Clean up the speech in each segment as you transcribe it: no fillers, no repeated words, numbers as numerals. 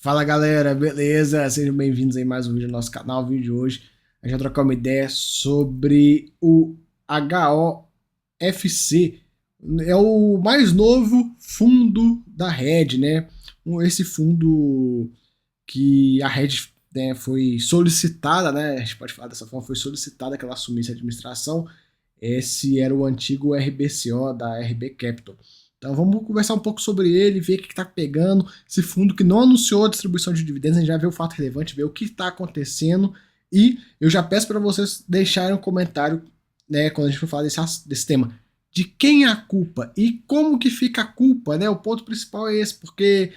Fala galera, beleza? Sejam bem-vindos aí a mais um vídeo do nosso canal. O vídeo de hoje a gente vai trocar uma ideia sobre o HOFC. É o mais novo fundo da Red, né? Esse fundo que a Red, né, foi solicitada, né? A gente pode falar dessa forma, foi solicitada que ela assumisse a administração. Esse era o antigo RBCO da RB Capital. Então vamos conversar um pouco sobre ele, ver o que está pegando, esse fundo que não anunciou a distribuição de dividendos, a gente já vê o fato relevante, ver o que está acontecendo, e eu já peço para vocês deixarem um comentário, né, quando a gente for falar desse tema, de quem é a culpa e como que fica a culpa, né? O ponto principal é esse, porque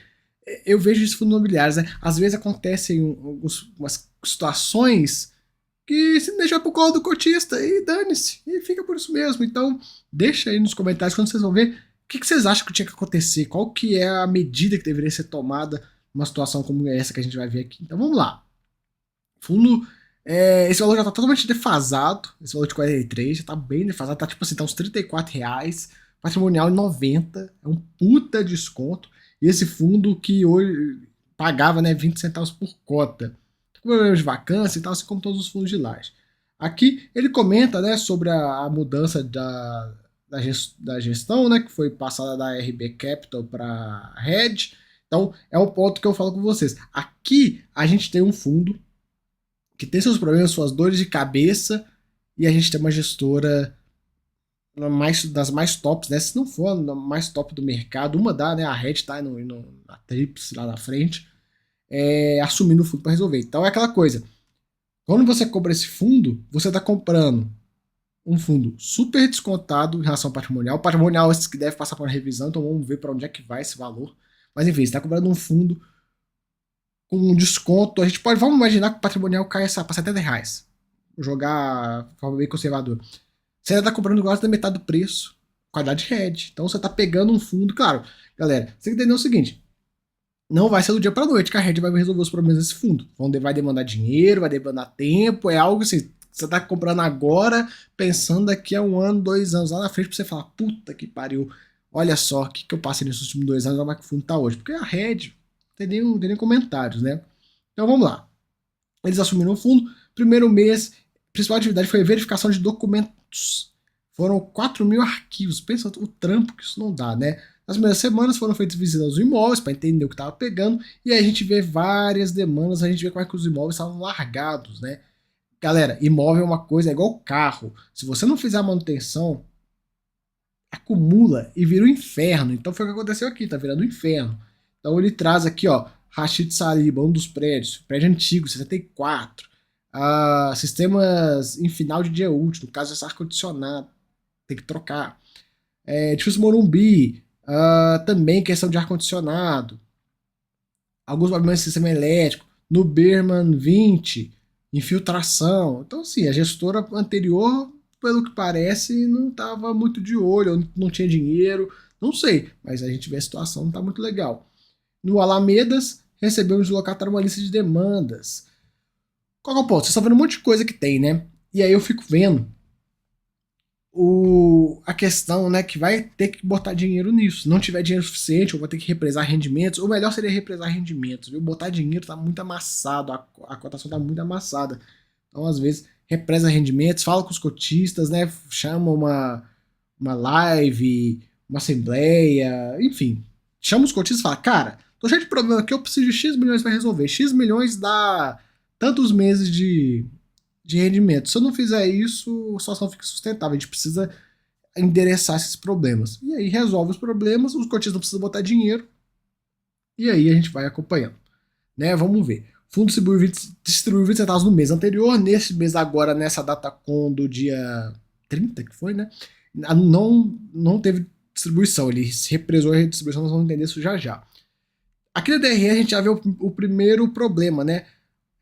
eu vejo isso em fundos imobiliários, né? Às vezes acontecem algumas situações que se deixar pro colo do cotista e dane-se, e fica por isso mesmo. Então, deixa aí nos comentários quando vocês vão ver o que vocês acham que tinha que acontecer, qual que é a medida que deveria ser tomada numa situação como essa que a gente vai ver aqui. Então vamos lá. Fundo, esse valor já tá totalmente defasado, esse valor de 43 já tá bem defasado, tá tipo assim, tá uns R$ 34, patrimonial em 90, é um puta desconto. E esse fundo que hoje pagava, né, 20 centavos por cota com problemas de vacância e tal, assim como todos os fundos de laje. Aqui ele comenta, né, sobre a mudança da gestão, né, que foi passada da RB Capital para Red. Então é o ponto que eu falo com vocês. Aqui a gente tem um fundo que tem seus problemas, suas dores de cabeça, e a gente tem uma gestora das mais tops, né? Se não for a mais top do mercado, uma dá, né? A Red tá na Trips lá na frente, assumindo o fundo para resolver. Então é aquela coisa. Quando você compra esse fundo, você está comprando um fundo super descontado em relação ao patrimonial. O patrimonial é esse que deve passar por uma revisão, então vamos ver para onde é que vai esse valor. Mas enfim, você está comprando um fundo com um desconto. Vamos imaginar que o patrimonial cai para R$ 70. Vou jogar de forma bem conservadora. Você ainda está comprando quase da metade do preço. Qualidade Red. Então você está pegando um fundo. Claro, galera, você tem que entender o seguinte: não vai ser do dia para noite que a Red vai resolver os problemas desse fundo. Vai demandar dinheiro, vai demandar tempo, é algo assim, você tá comprando agora, pensando daqui a 1 ano, 2 anos lá na frente, pra você falar, puta que pariu, olha só, o que eu passei nesses últimos 2 anos, como é que o fundo tá hoje. Porque a Red, não tem nem comentários, né? Então vamos lá. Eles assumiram o fundo, primeiro mês, a principal atividade foi a verificação de documentos. Foram 4.000 arquivos, pensa o trampo que isso não dá, né? Nas primeiras semanas foram feitas visitas aos imóveis para entender o que estava pegando, e aí a gente vê várias demandas, a gente vê como é que os imóveis estavam largados, né? Galera, imóvel é uma coisa, é igual carro. Se você não fizer a manutenção, acumula e vira um inferno. Então foi o que aconteceu aqui, tá virando um inferno. Então ele traz aqui, ó, Rashid Saliba, um dos prédios, prédio antigo, 64. Sistemas em final de dia útil, no caso, esse ar-condicionado, tem que trocar. Edifício Morumbi, também questão de ar-condicionado, alguns problemas de sistema elétrico, no Berman 20, infiltração. Então, assim, a gestora anterior, pelo que parece, não estava muito de olho, não tinha dinheiro, não sei, mas a gente vê a situação, não está muito legal. No Alamedas, recebemos locatário uma lista de demandas. Qual é o ponto? Vocês estão vendo um monte de coisa que tem, né? E aí eu fico vendo a questão, né, que vai ter que botar dinheiro nisso. Se não tiver dinheiro suficiente, ou vai ter que represar rendimentos, ou melhor seria represar rendimentos, viu? Botar dinheiro tá muito amassado, a cotação tá muito amassada. Então, às vezes, represa rendimentos, fala com os cotistas, né, chama uma live, uma assembleia, enfim. Chama os cotistas e fala, cara, tô cheio de problema aqui, eu preciso de X milhões para resolver. X milhões dá tantos meses de rendimento. Se eu não fizer isso, a situação fica sustentável. A gente precisa endereçar esses problemas. E aí resolve os problemas, os cotistas não precisam botar dinheiro, e aí a gente vai acompanhando. Né? Vamos ver. Fundo distribuiu 20 centavos no mês anterior, nesse mês agora, nessa data com do dia 30, que foi, né? Não teve distribuição, ele represou a distribuição, nós vamos entender isso já já. Aqui na DRE a gente já vê o primeiro problema, né?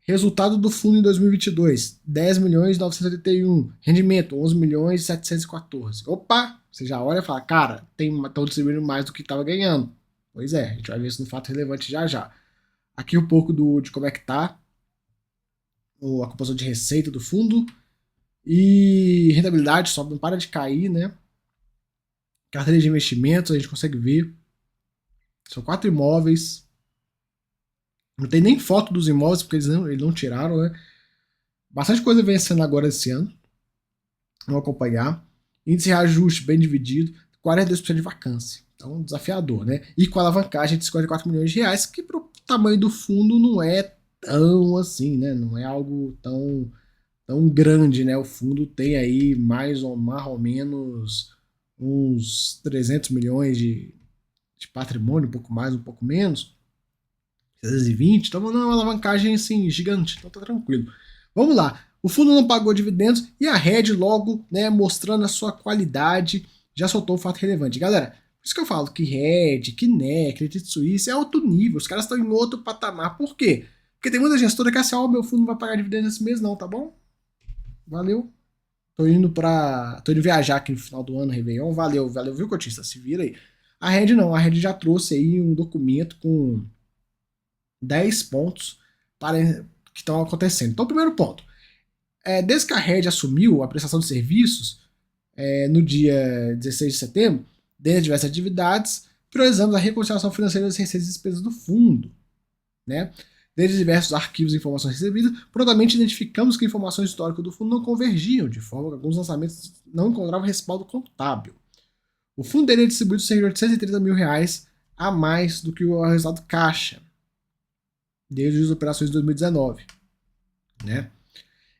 Resultado do fundo em 2022, 10 milhões 981. Rendimento, 11 milhões 714. Opa, você já olha e fala, cara, estão distribuindo mais do que estava ganhando. Pois é, a gente vai ver isso no fato relevante já já. Aqui um pouco de como é que tá a composição de receita do fundo. E rentabilidade só não para de cair, né? Carteira de investimentos, a gente consegue ver. São 4 imóveis. Não tem nem foto dos imóveis, porque eles não tiraram, né? Bastante coisa vencendo agora esse ano. Vamos acompanhar. Índice de reajuste bem dividido, 42% de vacância. Então, desafiador, né? E com a alavancagem de 54 milhões de reais, que para o tamanho do fundo não é tão assim, né? Não é algo tão grande, né? O fundo tem aí mais ou menos uns 300 milhões de patrimônio, um pouco mais, um pouco menos. 320, então não é uma alavancagem assim gigante, então tá tranquilo. Vamos lá. O fundo não pagou dividendos e a Red logo, né, mostrando a sua qualidade, já soltou o fato relevante. Galera, por isso que eu falo que Red, que NE, Credit Suisse é outro nível, os caras estão em outro patamar. Por quê? Porque tem muita gestora que é assim, ó, meu fundo não vai pagar dividendos esse mês não, tá bom? Valeu. Tô indo viajar aqui no final do ano, Réveillon, valeu, viu, cotista? Se vira aí. A Red não, a Red já trouxe aí um documento com 10 pontos que estão acontecendo. Então, primeiro ponto. Desde que a Red assumiu a prestação de serviços no dia 16 de setembro, dentre diversas atividades, priorizamos a reconciliação financeira das receitas e despesas do fundo. Né? Desde diversos arquivos e informações recebidas, prontamente identificamos que informações históricas do fundo não convergiam, de forma que alguns lançamentos não encontravam respaldo contábil. O fundo dele é distribuído cerca de 830 mil reais a mais do que o resultado caixa, desde as operações de 2019. Né?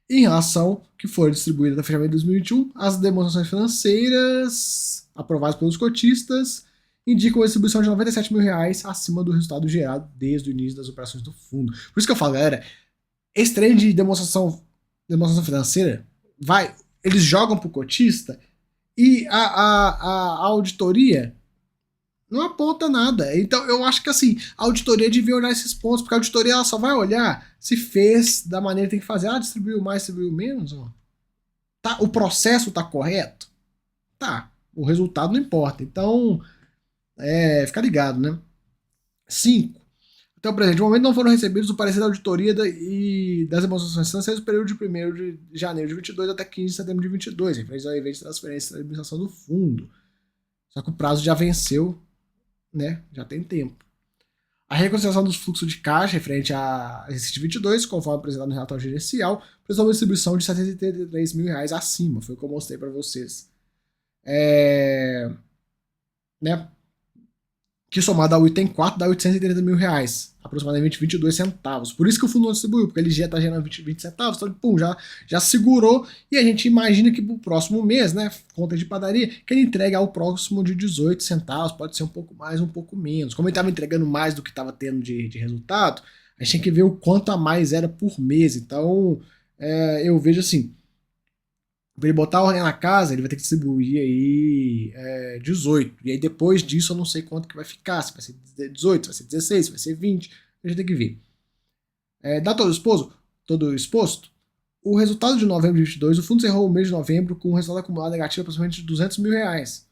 Em relação que foi distribuída até fechamento de 2021, as demonstrações financeiras aprovadas pelos cotistas indicam a distribuição de 97 mil reais acima do resultado gerado desde o início das operações do fundo. Por isso que eu falo, galera, esse trem de demonstração financeira, eles jogam pro cotista e a auditoria não aponta nada. Então eu acho que assim, a auditoria devia olhar esses pontos, porque a auditoria ela só vai olhar se fez da maneira que tem que fazer. Ah, distribuiu mais, distribuiu menos. Ó. Tá, o processo tá correto? Tá. O resultado não importa. Então, fica ligado, né? 5. Até o presente momento não foram recebidos o parecer da auditoria e das demonstrações financeiras no período de 1º de janeiro de 22 até 15 de setembro de 22, referente ao evento de transferência da administração do fundo. Só que o prazo já venceu, né? Já tem tempo. A reconciliação dos fluxos de caixa referente a exercício 22, conforme apresentado no relatório gerencial, precisou uma distribuição de 733 mil reais acima. Foi o que eu mostrei para vocês. Né? Que somado ao item 4 dá 830 mil reais, aproximadamente 22 centavos. Por isso que o fundo não distribuiu, porque ele já está gerando 20 centavos, então pum, já segurou, e a gente imagina que pro próximo mês, né, conta de padaria, que ele entrega ao próximo de 18 centavos, pode ser um pouco mais, um pouco menos. Como ele estava entregando mais do que estava tendo de resultado, a gente tem que ver o quanto a mais era por mês. Então, eu vejo assim, para ele botar a ordem na casa, ele vai ter que distribuir aí 18. E aí depois disso eu não sei quanto que vai ficar. Se vai ser 18, se vai ser 16, se vai ser 20. A gente tem que ver. Dá todo exposto, o resultado de novembro de 22, o fundo encerrou o mês de novembro com um resultado acumulado negativo de aproximadamente 200 mil reais.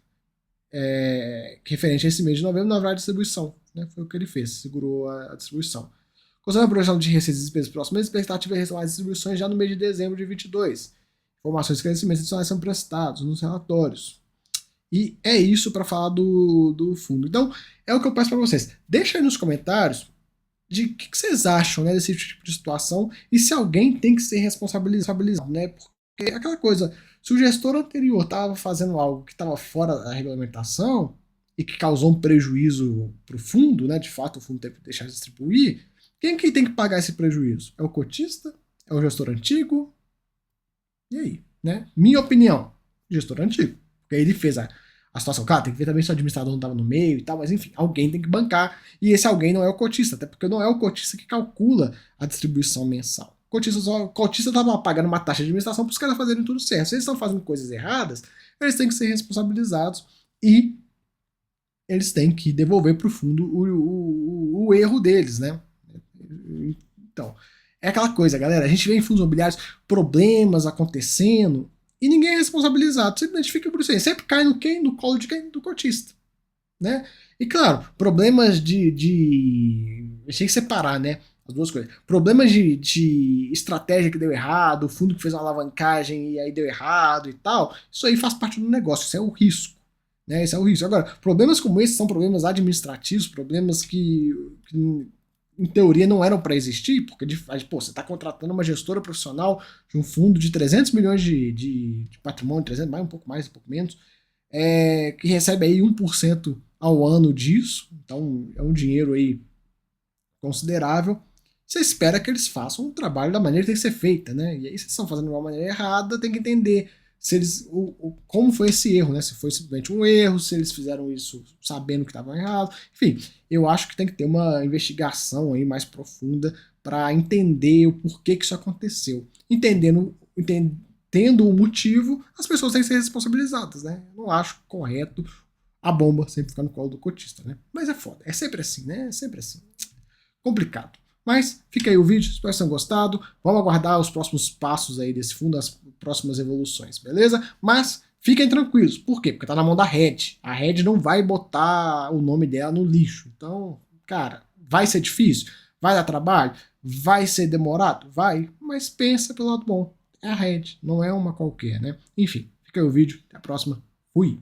Referente a esse mês de novembro, na verdade, distribuição. Né? Foi o que ele fez, segurou a distribuição. Considerando a projeção de receitas e despesas próximos mês, a expectativa é retomar as distribuições já no mês de dezembro de 22. Informações e esclarecimentos adicionais são prestados nos relatórios. E é isso para falar do fundo. Então, é o que eu peço para vocês. Deixa aí nos comentários de o que vocês acham, né, desse tipo de situação e se alguém tem que ser responsabilizado, né? Porque é aquela coisa, se o gestor anterior estava fazendo algo que estava fora da regulamentação e que causou um prejuízo para o fundo, né? De fato, o fundo teve que deixar de distribuir. Quem que tem que pagar esse prejuízo? É o cotista? É o gestor antigo? E aí, né? Minha opinião, gestor antigo. Porque aí ele fez a situação. Claro, tem que ver também se o administrador não estava no meio e tal, mas enfim, alguém tem que bancar. E esse alguém não é o cotista, até porque não é o cotista que calcula a distribuição mensal. O cotista estava pagando uma taxa de administração para os caras fazerem tudo certo. Se eles estão fazendo coisas erradas, eles têm que ser responsabilizados e eles têm que devolver para o fundo o erro deles, né? Então, é aquela coisa, galera. A gente vê em fundos imobiliários problemas acontecendo e ninguém é responsabilizado. Você identifica por isso aí. Sempre cai no quem? No colo de quem? Do cotista. Né? E claro, problemas de. A gente tem que separar, né? As duas coisas. Problemas de estratégia que deu errado, o fundo que fez uma alavancagem e aí deu errado e tal. Isso aí faz parte do negócio, isso é o risco. Né? Esse é o risco. Agora, problemas como esses são problemas administrativos, problemas que em teoria não eram para existir, porque pô, você está contratando uma gestora profissional de um fundo de 300 milhões de patrimônio, 300, mais, um pouco mais, um pouco menos, que recebe aí 1% ao ano disso, então é um dinheiro aí considerável. Você espera que eles façam um trabalho da maneira que tem que ser feita, né? E aí, se eles estão fazendo de uma maneira errada, tem que entender se eles, como foi esse erro, né? Se foi simplesmente um erro, se eles fizeram isso sabendo que estavam errado. Enfim, eu acho que tem que ter uma investigação aí mais profunda para entender o porquê que isso aconteceu. Entendendo o motivo, as pessoas têm que ser responsabilizadas, né? Eu não acho correto a bomba sempre ficar no colo do cotista, né? Mas é foda, é sempre assim, né? É sempre assim. Complicado. Mas fica aí o vídeo, espero que tenham gostado. Vamos aguardar os próximos passos aí desse fundo, as próximas evoluções, beleza? Mas fiquem tranquilos. Por quê? Porque tá na mão da Red. A Red não vai botar o nome dela no lixo. Então, cara, vai ser difícil? Vai dar trabalho? Vai ser demorado? Vai. Mas pensa pelo lado bom. É a Red, não é uma qualquer, né? Enfim, fica aí o vídeo. Até a próxima. Fui.